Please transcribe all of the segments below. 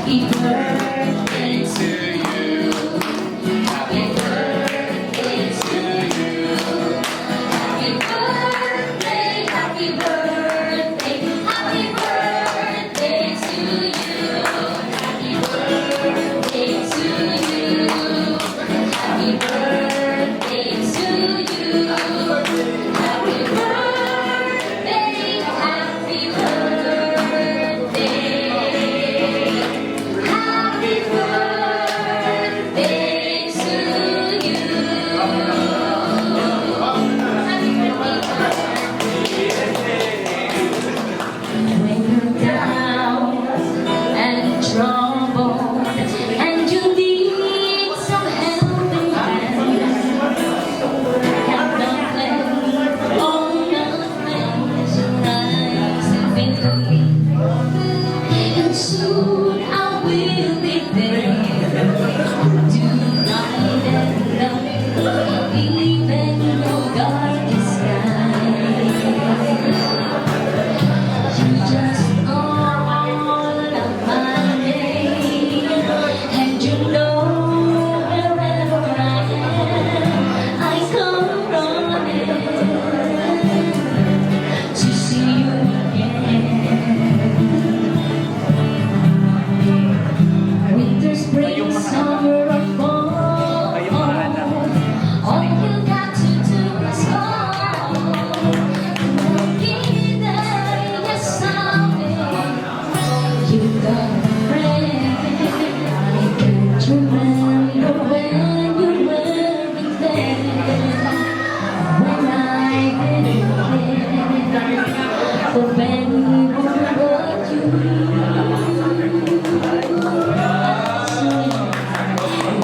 Happy birthday to you. Happy birthday to you. Happy birthday, happy birthday, happy birthday to you. Happy birthday to you. Happy birthday to you. Happy birthday, happy birthday. Happy birthday to you. When you're down and troubled and you need some helping hand, have nothing, oh nothing, nice and big. And soon I will be there. Do not end up even your darkest night. You just call up my name, and you know wherever I am, I come running to see you again. Winter, spring, summer, or fall, all you got to do is call. I'll be there, yes I'll be. You got a friend. I can't remember when you were there, when I didn't care, or when we were what you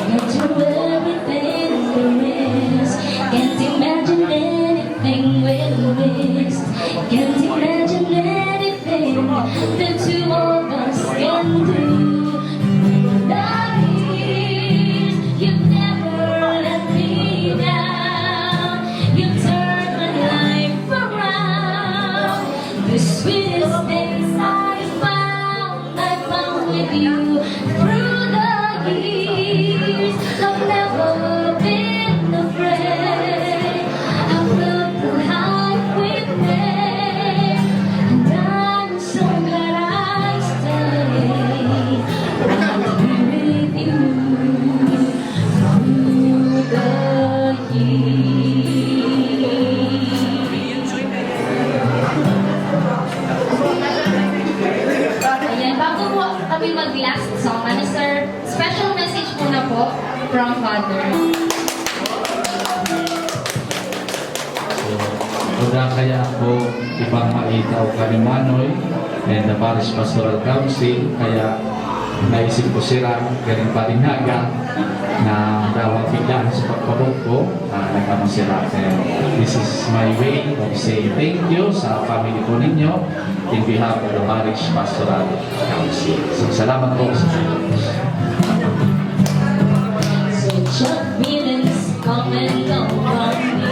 can't do everything we miss. Can't imagine anything we missed. Can't imagine anything the two of us can do. You've never let me down. You turned my life around. The sweetest things I found with you through the years. I've never been afraid. I've loved the life we've made, and I'm so glad I stayed. I'll be with you through the years. Ayan, bago po kami mag-last song, ano sir, special message muna po from Father. Kuda kaya ako ipamaita o kalimanoy and the Parish Pastoral Council, kaya naisip ko sila galing palinaga na dawang bigyan sa pagpabog ko, nagkama sila. And this is my way of saying thank you sa family ko ninyo in behalf of the Parish Pastoral Council. So, salamat po sa inyo. Such a feelings come and go from me.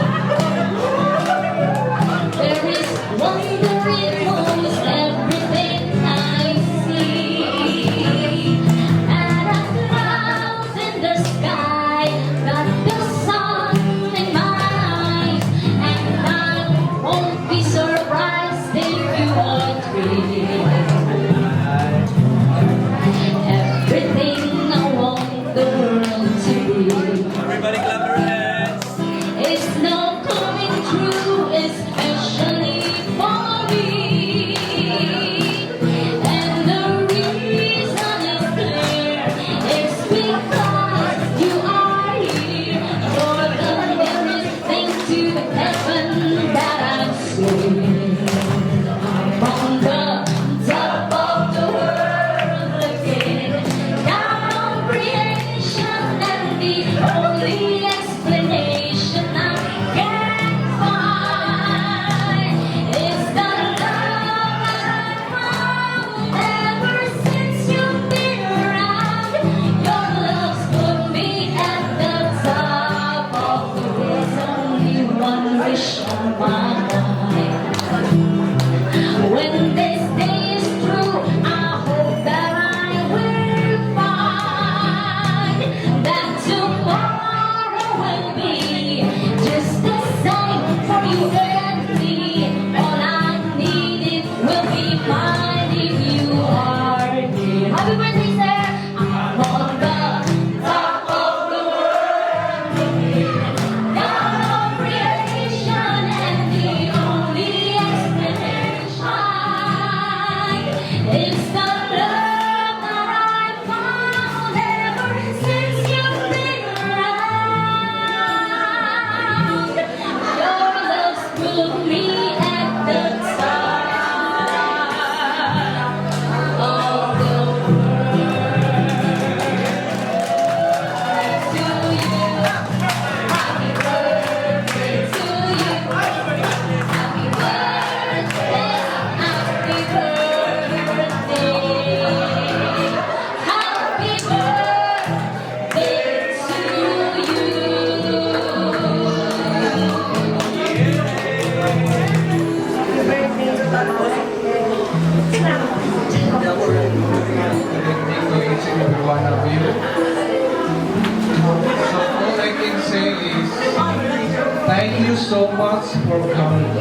There is wonder in almost everything I see. And a cloud in the sky, got the sun in my eyes, and I won't be surprised if you agree. Everything I want the world to be. Everybody clap your hands. you. So all I can say is thank you so much for coming.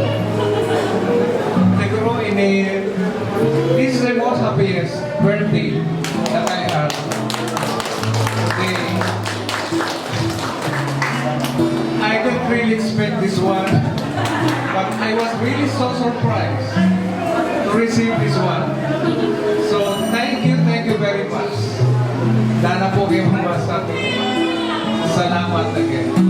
Siguro this is the most happiest birthday that I had. Okay. I didn't really expect this one, but I was really so surprised to receive this one. So thank you very much. Dana po kayo masabi. Salamat again.